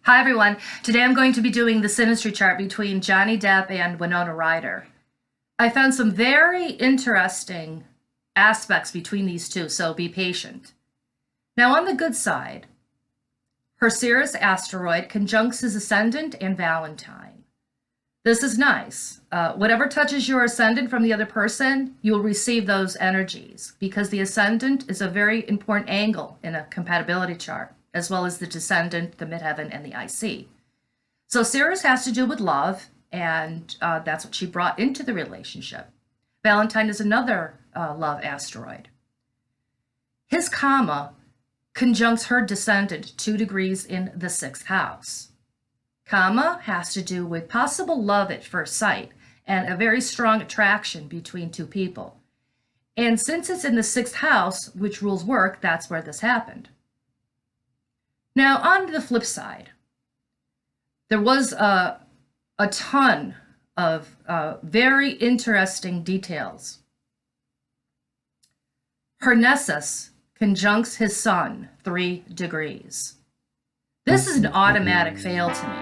Hi everyone. Today I'm going to be doing the synastry chart between Johnny Depp and Winona Ryder. I found some very interesting aspects between these two, so be patient. Now on the good side, her Sirius asteroid conjuncts his ascendant and Valentine. This is nice. Whatever touches your ascendant from the other person, you will receive those energies because the ascendant is a very important angle in a compatibility chart, as well as the descendant, the midheaven, and the IC. So Sirius has to do with love, and that's what she brought into the relationship. Valentine is another love asteroid. His comma conjuncts her descendant 2 degrees in the 6th house. Comma has to do with possible love at first sight and a very strong attraction between two people. And since it's in the 6th house, which rules work, that's where this happened. Now, on the flip side, there was a ton of very interesting details. Her Nessus conjuncts his sun 3 degrees. This is an automatic fail to me.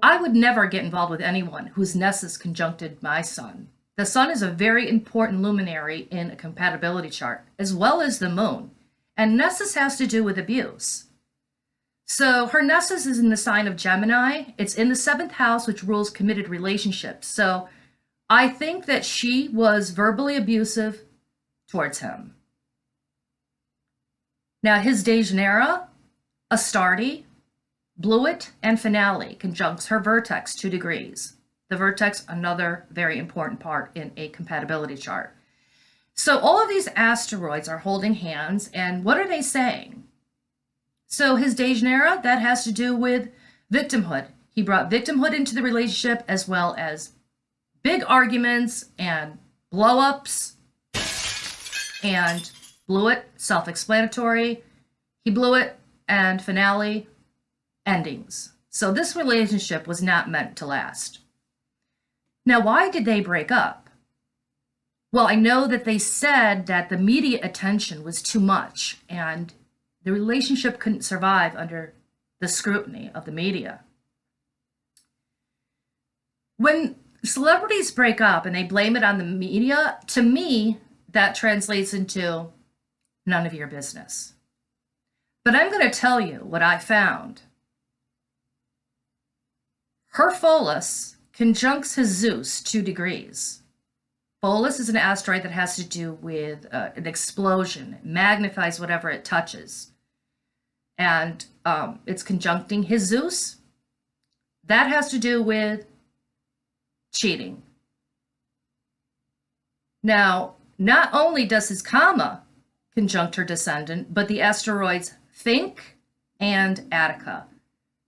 I would never get involved with anyone whose Nessus conjuncted my sun. The sun is a very important luminary in a compatibility chart, as well as the moon. And Nessus has to do with abuse. So her Nessus is in the sign of Gemini. It's in the 7th house, which rules committed relationships. So I think that she was verbally abusive towards him. Now his Dejanira, Astarte, Bluet, and Finale conjuncts her vertex 2 degrees. The vertex, another very important part in a compatibility chart. So all of these asteroids are holding hands, and what are they saying? So his Dejanira, that has to do with victimhood. He brought victimhood into the relationship, as well as big arguments and blow-ups, and Bluet, self-explanatory. He blew it, and Finale, endings. So this relationship was not meant to last. Now, why did they break up? Well, I know that they said that the media attention was too much and the relationship couldn't survive under the scrutiny of the media. When celebrities break up and they blame it on the media, to me, that translates into none of your business. But I'm going to tell you what I found. Her Pholus conjuncts his Zeus 2 degrees. Pholus is an asteroid that has to do with an explosion. It magnifies whatever it touches. And it's conjuncting his Zeus. That has to do with cheating. Now, not only does his comma conjunct her descendant, but the asteroids Think and Attica.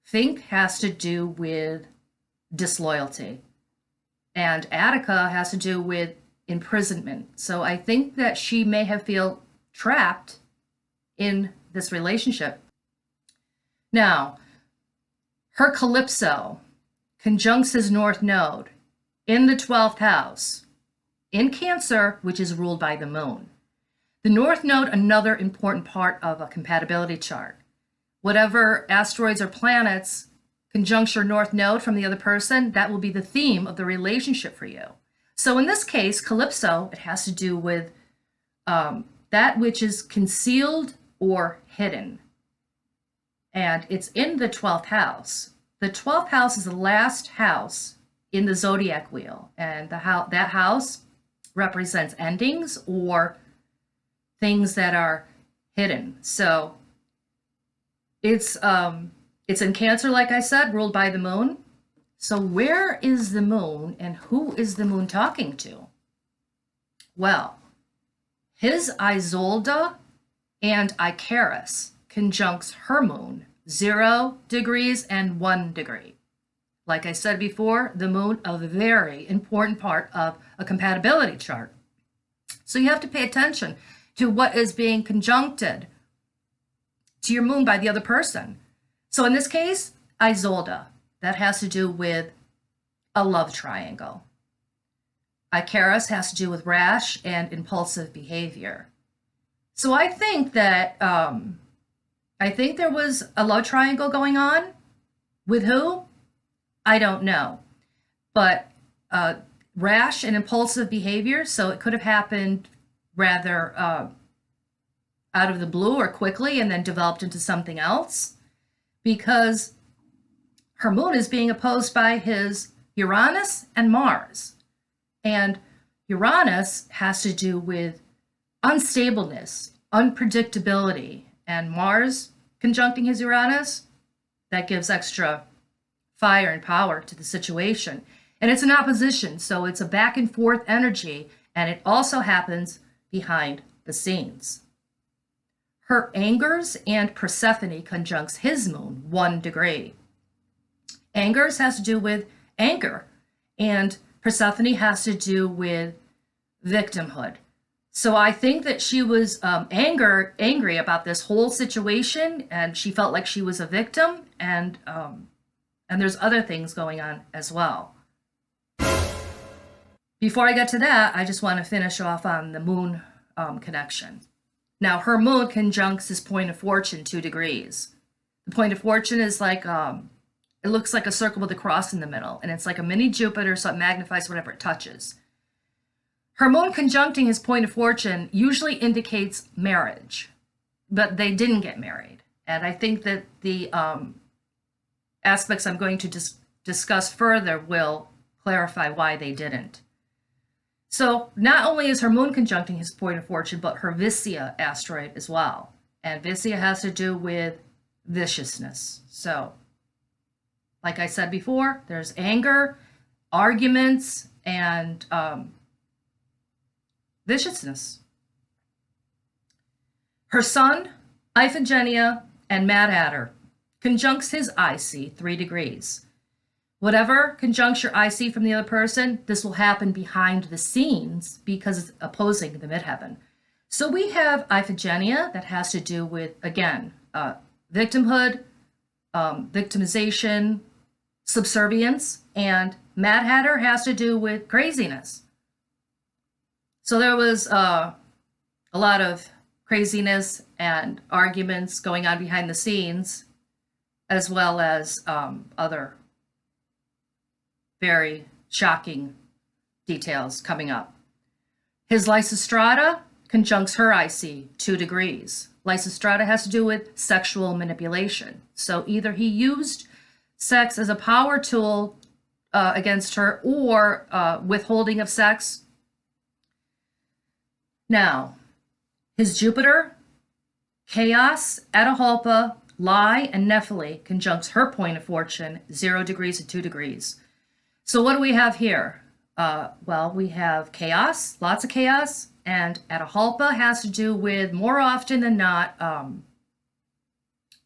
Think has to do with disloyalty, and Attica has to do with imprisonment. So I think that she may have felt trapped in this relationship. Now, her Calypso conjuncts his North Node in the 12th house, in Cancer, which is ruled by the moon. The North Node, another important part of a compatibility chart. Whatever asteroids or planets conjunct your North Node from the other person, that will be the theme of the relationship for you. So in this case, Calypso, it has to do with that which is concealed or hidden. And it's in the 12th house. The 12th house is the last house in the zodiac wheel. And that house represents endings or things that are hidden. So it's in Cancer, like I said, ruled by the moon. So where is the moon and who is the moon talking to? Well, his Isolde and Icarus conjuncts her moon 0 degrees and 1 degree. Like I said before, the moon, a very important part of a compatibility chart. So you have to pay attention to what is being conjuncted to your moon by the other person. So in this case, Isolde, that has to do with a love triangle. Icarus has to do with rash and impulsive behavior. So I think that I think there was a love triangle going on. With who? I don't know. But rash and impulsive behavior, so it could have happened rather out of the blue or quickly and then developed into something else, because her moon is being opposed by his Uranus and Mars. And Uranus has to do with unstableness, unpredictability, and Mars conjuncting his Uranus, that gives extra fire and power to the situation. And it's an opposition, so it's a back and forth energy, and it also happens behind the scenes. Her angers and Persephone conjuncts his moon 1 degree. Angers has to do with anger, and Persephone has to do with victimhood. So I think that she was angry about this whole situation, and she felt like she was a victim, and there's other things going on as well. Before I get to that, I just want to finish off on the moon connection. Now, her moon conjuncts his point of fortune 2 degrees. The point of fortune is like, it looks like a circle with a cross in the middle, and it's like a mini Jupiter, so it magnifies whatever it touches. Her moon conjuncting his point of fortune usually indicates marriage, but they didn't get married. And I think that the aspects I'm going to discuss further will clarify why they didn't. So not only is her moon conjuncting his point of fortune, but her Viscia asteroid as well. And Viscia has to do with viciousness. So, like I said before, there's anger, arguments, and viciousness. Her sun, Iphigenia, and Mad Hatter conjuncts his IC 3 degrees. Whatever conjuncts your IC from the other person, this will happen behind the scenes because it's opposing the midheaven. So we have Iphigenia that has to do with, again, victimhood, victimization, subservience, and Mad Hatter has to do with craziness. So there was a lot of craziness and arguments going on behind the scenes, as well as other very shocking details coming up. His Lysistrata conjuncts her IC 2 degrees. Lysistrata has to do with sexual manipulation. So either he used sex as a power tool against her, or withholding of sex. Now, his Jupiter, Chaos, Atahalpa, Lie, and Nephili conjuncts her point of fortune 0 degrees and 2 degrees. So what do we have here? Well, we have chaos, lots of chaos, and Atahalpa has to do with, more often than not,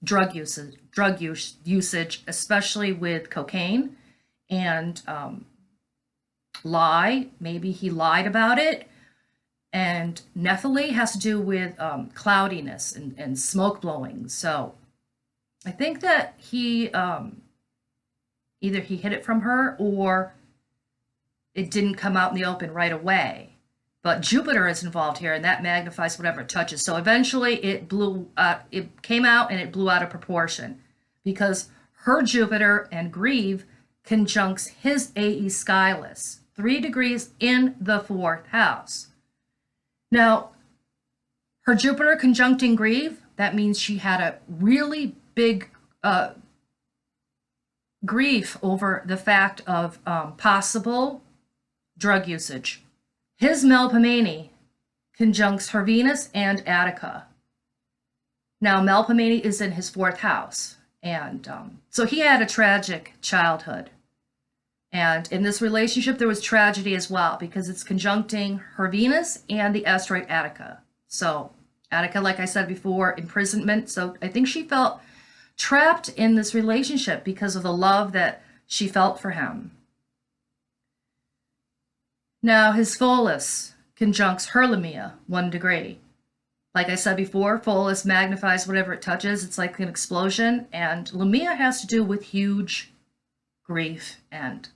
drug usage, especially with cocaine, and lie, maybe he lied about it. And Nephili has to do with cloudiness and smoke blowing. So I think that he either he hid it from her or it didn't come out in the open right away. But Jupiter is involved here, and that magnifies whatever it touches. So eventually it came out and it blew out of proportion because her Jupiter and Grieve conjuncts his AE Skyless, 3 degrees in the 4th house. Now, her Jupiter conjuncting Grieve, that means she had a really big grief over the fact of possible drug usage. His Melpomene conjuncts her Venus and Attica. Now, Melpomene is in his 4th house, and so he had a tragic childhood. And in this relationship, there was tragedy as well because it's conjuncting her Venus and the asteroid Attica. So Attica, like I said before, imprisonment. So I think she felt trapped in this relationship because of the love that she felt for him. Now, his Pholus conjuncts her Lamia, 1 degree. Like I said before, Pholus magnifies whatever it touches. It's like an explosion. And Lamia has to do with huge grief and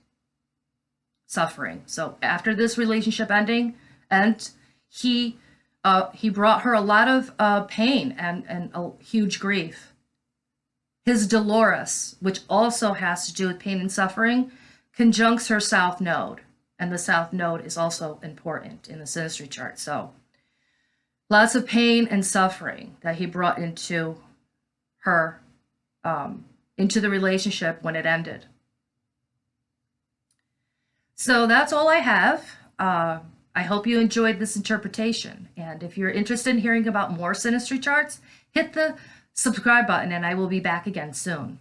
suffering. So after this relationship ending, and he he brought her a lot of pain and a huge grief. His Dolores, which also has to do with pain and suffering, conjuncts her south node. And the south node is also important in the synastry chart. So lots of pain and suffering that he brought into her, into the relationship when it ended. So that's all I have. I hope you enjoyed this interpretation. And if you're interested in hearing about more synastry charts, hit the subscribe button and I will be back again soon.